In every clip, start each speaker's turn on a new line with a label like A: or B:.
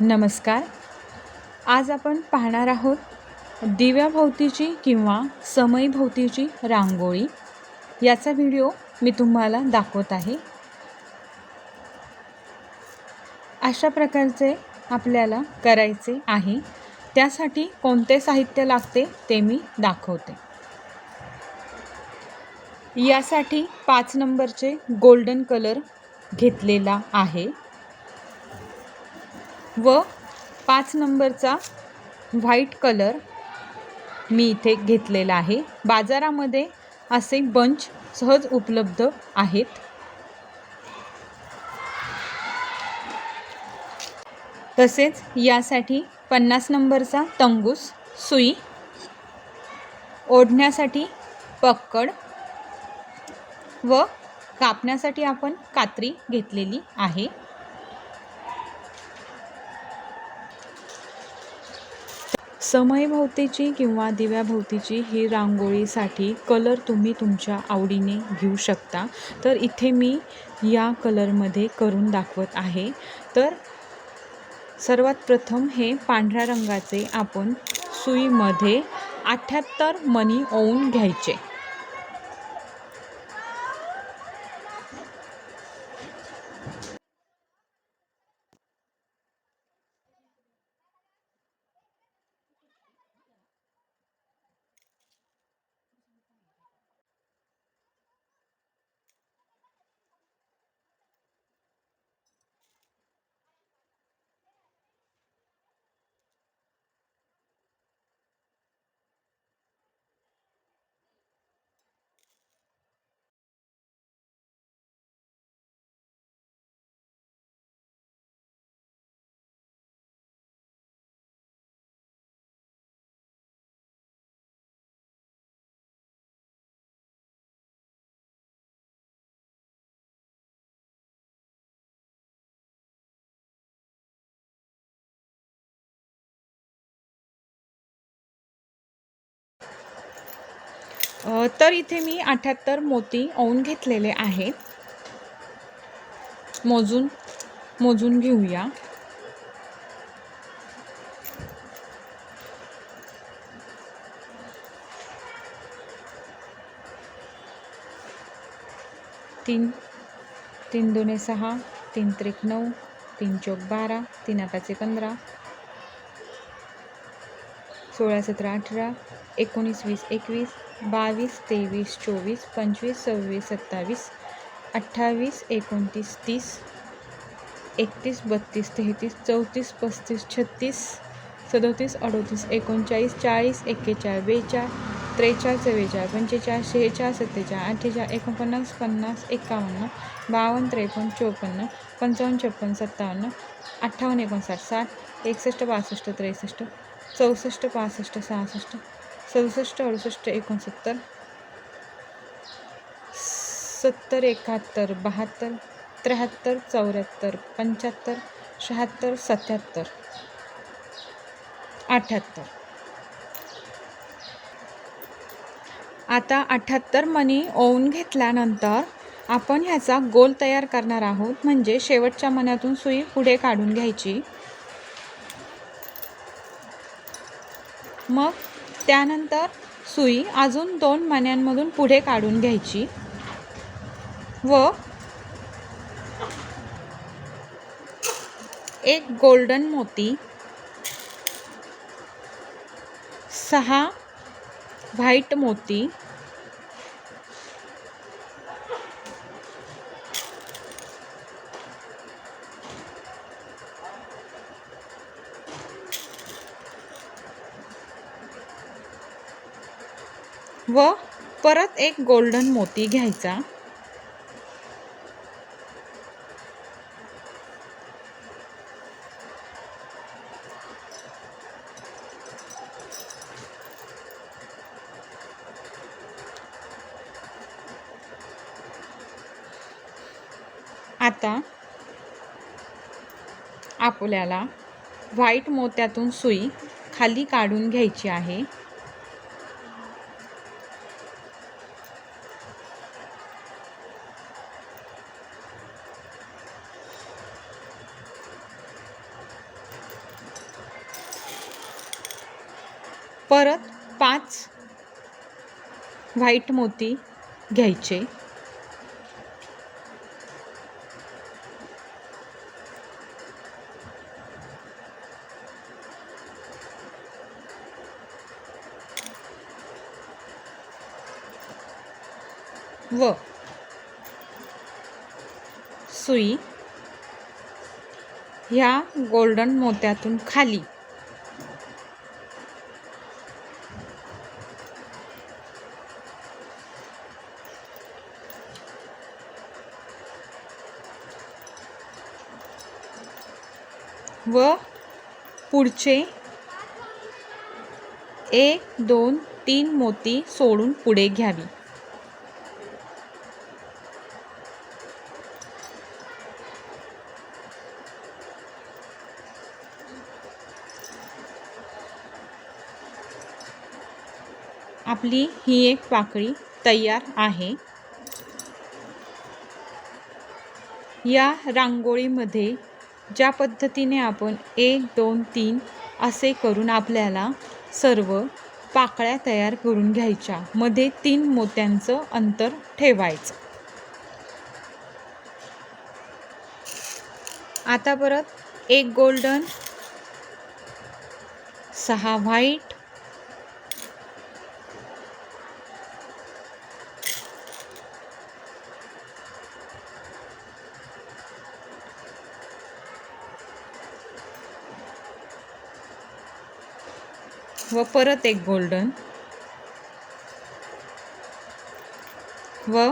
A: नमस्कार. आज आपण पाहणार आहोत दिव्याभोवतीची किंवा समईभोवतीची रांगोळी. याचा व्हिडिओ मी तुम्हाला दाखवत आहे. अशा प्रकारचे आपल्याला करायचे आहे. त्यासाठी कोणते साहित्य लागते ते मी दाखवते. यासाठी 5 नंबरचे गोल्डन कलर घेतलेला आहे व 5 नंबरचा व्हाईट कलर मी इथे घेतलेला आहे. बाजारामध्ये असे बंच सहज उपलब्ध आहेत. तसेच यासाठी 50 नंबरचा तंगूस, सुई, ओढण्यासाठी पक्कड व कापण्यासाठी आपण कात्री घेतलेली आहे. समईभोवतीची किंवा दिव्याभोवतीची ही रांगोळीसाठी कलर तुम्ही तुमच्या आवडीने घेऊ शकता. तर इथे मी या कलरमध्ये करून दाखवत आहे. तर सर्वात प्रथम हे पांढऱ्या रंगाचे आपण सुईमध्ये 78 मणी ओवून घ्यायचे. तर इथे मी 78 मोती ओवून घेतलेले आहेत. मोजून घेऊया. तीन दोने 6, 3 त्रिक 9, 3 चौक 12, 3 आठाचे 15, 16 17 18, 19 20 21, 22 23 24 25 26 27 28 29 30, 31 32 33 34 35 36 37 38 39 40 41 42 43 44 45 46 47 48 49 50 51 52 53 54 55 56 57 58 59 60 61 62 63 64 65 66 67 68 69 70 71 72 73 74 75 76 77 78. आता 78 मणी ओवून घेतल्यानंतर आपण ह्याचा गोल तयार करणार आहोत. म्हणजे शेवटच्या मण्यातून सुई पुढे काढून घ्यायची. मग त्यानंतर सुई अजून 2 मण्यांमधून पुढे काढून घ्यायची व एक गोल्डन मोती, 6 व्हाईट मोती, व परत एक गोल्डन मोती घ्यायचा. आता आपल्याला व्हाईट मोत्यातून सुई खाली काढून घ्यायची आहे. परत 5 व्हाईट मोती घ्यायचे. व सुई ह्या गोल्डन मोत्यातून खाली व पुढचे 1 2 3 मोती सोडून पुढे घ्यावी. आपली ही एक पाकळी तयार आहे. या रांगोळीमध्ये ज्या पद्धतीने आपण 1 2 3 असे करून आपल्याला सर्व पाकळ्या तयार करून घ्यायच्या. मध्ये 3 मोत्यांचं अंतर ठेवायचं. आता परत 1 गोल्डन, 6 व्हाईट, व परत 1 गोल्डन व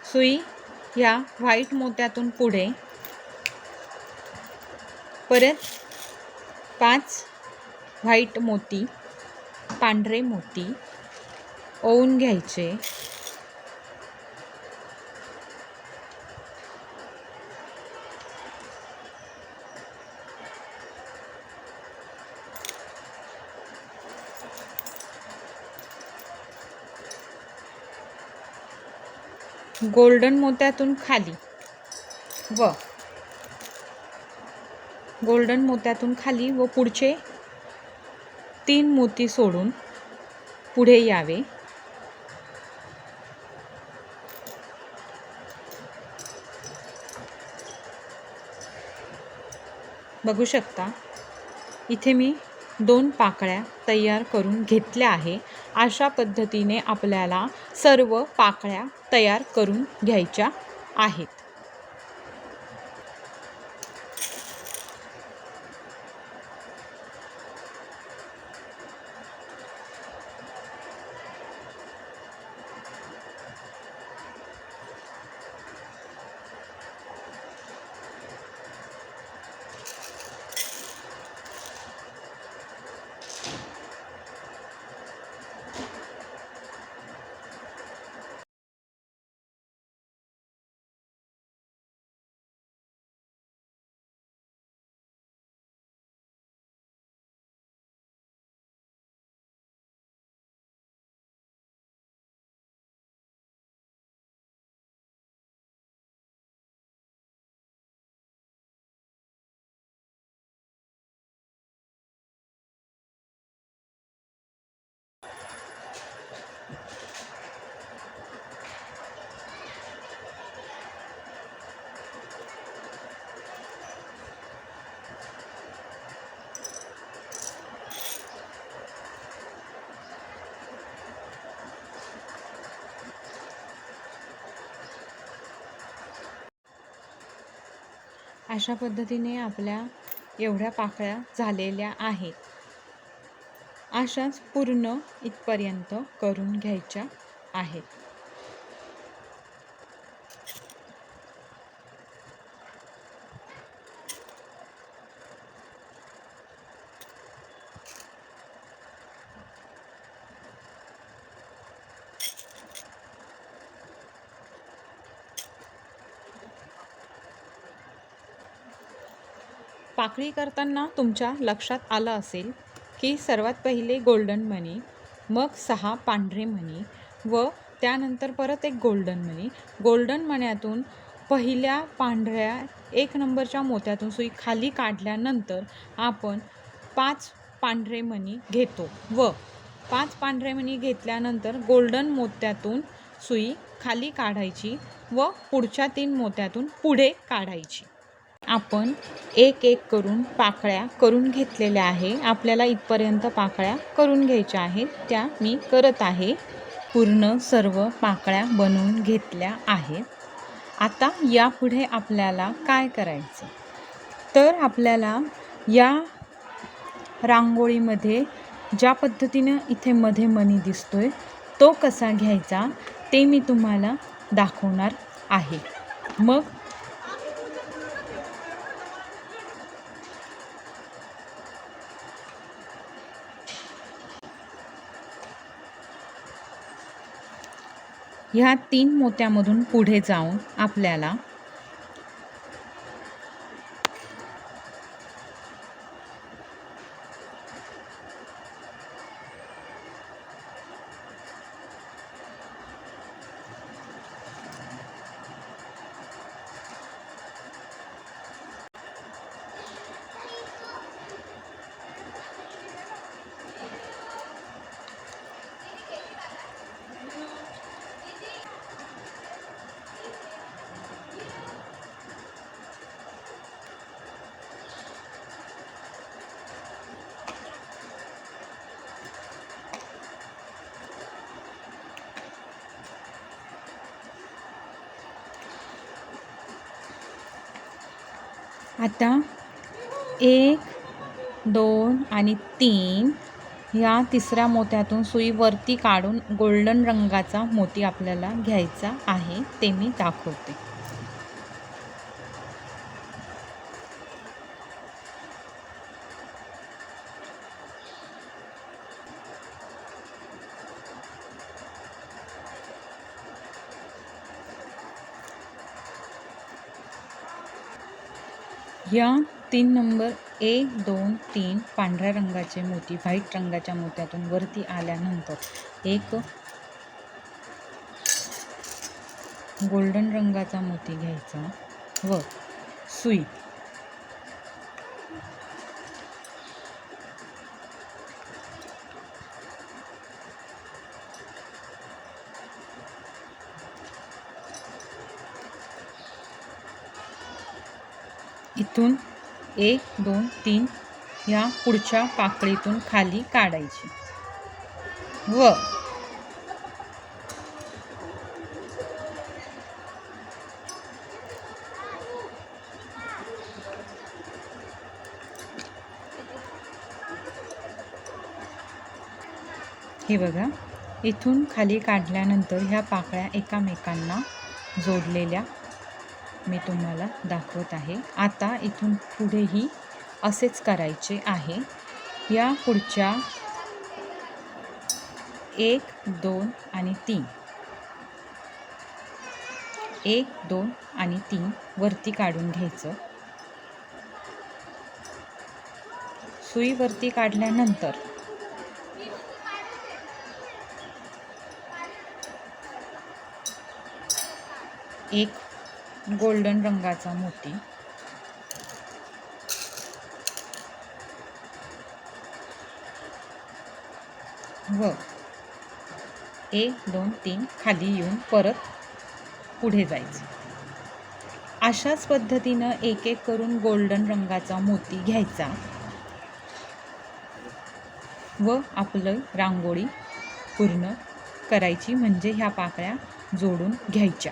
A: सुई या व्हाईट मोत्यातून पुढे परत 5 व्हाईट मोती, पांढरे मोती ओवून घ्यायचे. गोल्डन मोत्यातून खाली व गोल्डन मोत्यातून खाली व पुढचे 3 मोती सोडून पुढे यावे. बघू शकता इथे मी 2 पाकळ्या तयार करून घेतल्या आहे. अशा पद्धतीने आपल्याला सर्व पाकळ्या तयार करून घ्यायच्या आहेत. अशा पद्धतीने आपल्या एवढ्या पाकळ्या झालेल्या आहेत. अशाच पूर्ण इथपर्यंत करून घ्यायच्या आहेत. पाकळी करताना तुमच्या लक्षात आलं असेल की सर्वात पहिले गोल्डन मणी, मग 6 पांढरे मणी व त्यानंतर परत 1 गोल्डन मणी. गोल्डन मण्यातून पहिल्या पांढऱ्या 1 नंबरच्या मोत्यातून सुई खाली काढल्यानंतर आपण 5 पांढरे मणी घेतो व 5 पांढरे मणी घेतल्यानंतर गोल्डन मोत्यातून सुई खाली काढायची व पुढच्या 3 मोत्यातून पुढे काढायची. आपण एक एक करून पाकळ्या करून घेतलेल्या आहे. आपल्याला इथपर्यंत पाकळ्या करून घ्यायच्या आहेत, त्या मी करत आहे. पूर्ण सर्व पाकळ्या बनवून घेतल्या आहेत. आता यापुढे आपल्याला काय करायचं, तर आपल्याला या रांगोळीमध्ये ज्या पद्धतीनं इथे मध्ये मणी दिसतोय तो कसा घ्यायचा ते मी तुम्हाला दाखवणार आहे. मग ह्या 3 मोत्यामधून पुढे जाऊन आपल्याला आता 1, 2 आणि 3 या तिसऱ्या मोत्यातून सुई वरती काढून गोल्डन रंगाचा मोती आपल्याला घ्यायचा आहे, ते मी दाखवते. या 3 नंबर 1, 2, 3 पांढऱ्या रंगाचे मोती व्हाईट रंगाच्या मोत्यातून वरती आल्यानंतर एक गोल्डन रंगाचा मोती घ्यायचा व सुई इथून 1, 2, 3 या पुढच्या पाकळीतून खाली काढायची व हे बघा, इथून खाली काढल्यानंतर ह्या पाकळ्या एकामेकांना जोडलेल्या मी तुम्हाला दाखवत आहे. आता इथून पुढेही असेच करायचे आहे. या पुढच्या 1, 2 आणि 3 1, 2 आणि 3 वरती काढून घ्यायचं. सुई वरती काढल्यानंतर एक गोल्डन रंगाचा मोती व 1, 2, 3 खाली येऊन परत पुढे जायचं. अशाच पद्धतीनं एक एक करून गोल्डन रंगाचा मोती घ्यायचा व आपलं रांगोळी पूर्ण करायची, म्हणजे ह्या पाकळ्या जोडून घ्यायच्या.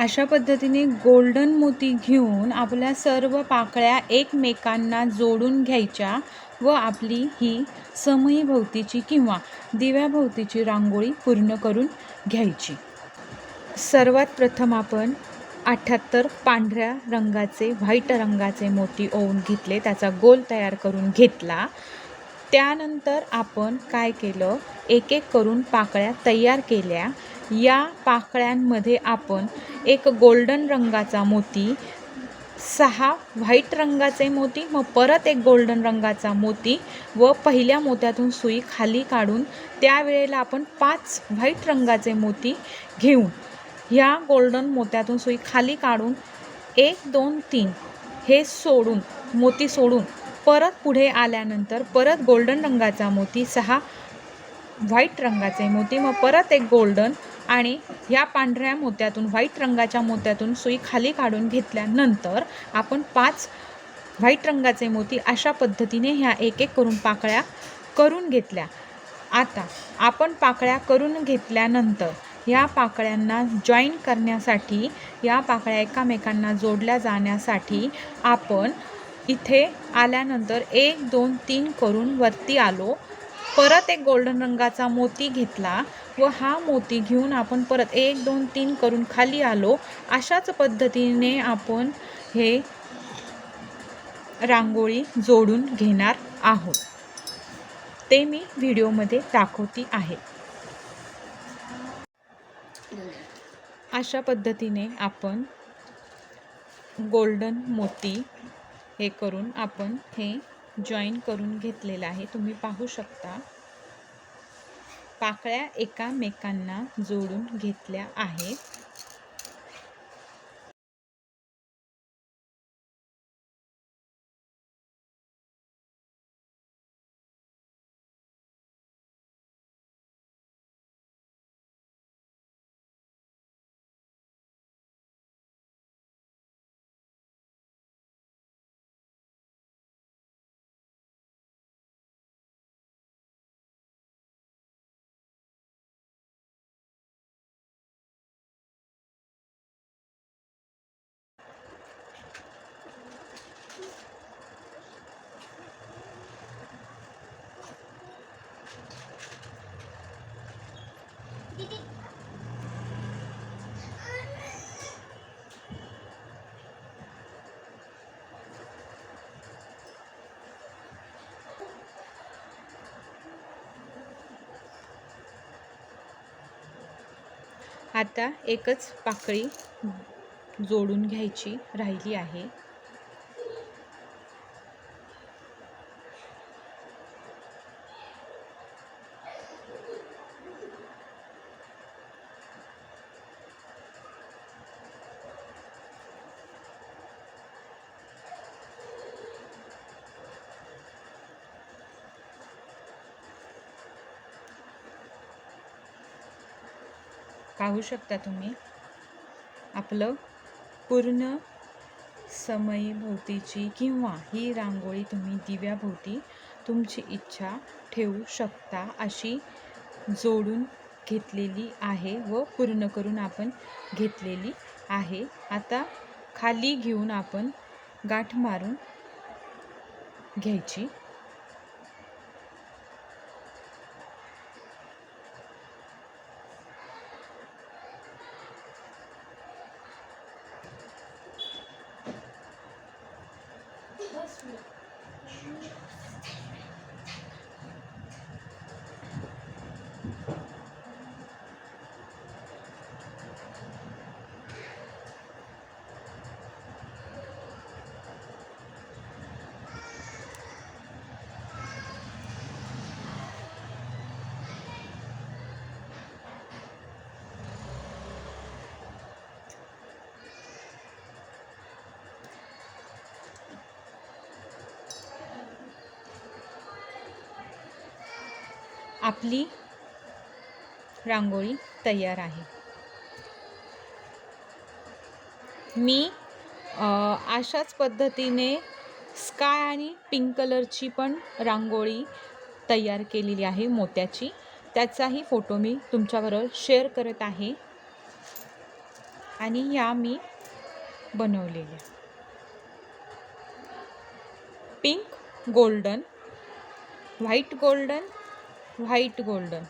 A: अशा पद्धतीने गोल्डन मोती घेऊन आपल्या सर्व पाकळ्या एकमेकांना जोडून घ्यायच्या व आपली ही समईभोवतीची किंवा दिव्याभोवतीची रांगोळी पूर्ण करून घ्यायची। सर्वात प्रथम आपण 78 पांढऱ्या रंगाचे व्हाईट रंगाचे मोती ओवून घेतले, त्याचा गोल तयार करून घेतला। त्यानंतर आपण काय केलं, एक एक करून पाकळ्या तयार केल्या। या पाकळ्यांमध्ये आपण एक गोल्डन रंगाचा मोती, 6 व्हाईट रंगाचे मोती, मग परत एक गोल्डन रंगाचा मोती व पहिल्या मोत्यातून सुई खाली काढून त्यावेळेला आपण 5 व्हाईट रंगाचे मोती घेऊन ह्या गोल्डन मोत्यातून सुई खाली काढून 1 2 3 हे सोडून मोती सोडून परत पुढे आल्यानंतर परत गोल्डन रंगाचा मोती, 6 व्हाईट रंगाचे मोती, मग परत एक गोल्डन आणि ह्या पांढऱ्या मोत्यातून व्हाईट रंगाच्या मोत्यातून सुई खाली काढून घेतल्यानंतर आपण 5 व्हाईट रंगाचे मोती अशा पद्धतीने ह्या एक एक करून पाकळ्या करून घेतल्या। आता आपण पाकळ्या करून घेतल्यानंतर या पाकळ्यांना जॉईन करण्यासाठी, या पाकळ्या एकामेकांना जोडल्या जाण्यासाठी आपण इथे आल्यानंतर 1 2 3 करून वरती आलो, परत एक गोल्डन रंगाचा मोती घेतला व हा मोती घेऊन आपण परत 1 2 3 करून खाली आलो। अशाच पद्धतीने आपण हे रांगोळी जोडून घेणार आहोत, ते मी व्हिडिओमध्ये दाखवते आहे। अशा पद्धतीने आपण गोल्डन मोती हे करून आपण हे जॉईन करून घेतलेलं आहे। तुम्ही पाहू शकता पाकळ्या एकामेकांना जोडून घेतल्या आहेत। आता एकच पाकळी जोडून घ्यायची राहिली आहे। पाहू शकता तुम्ही आपलं पूर्ण समईभोवतीची किंवा ही रांगोळी तुम्ही दिव्याभोवती तुमची इच्छा ठेवू शकता अशी जोडून घेतलेली आहे व पूर्ण करून आपण घेतलेली आहे। आता खाली घेऊन आपण गाठ मारून घ्यायची। आपली रांगोळी तयार आहे। मी अशाच पद्धतीने स्काय आणि पिंक कलरची पण रांगोळी तयार केलेली आहे मोत्याची, त्याचाही फोटो मी तुमच्याबरोबर शेअर करत आहे। आणि या मी बनवलेल्या. Pink golden, white golden, white golden,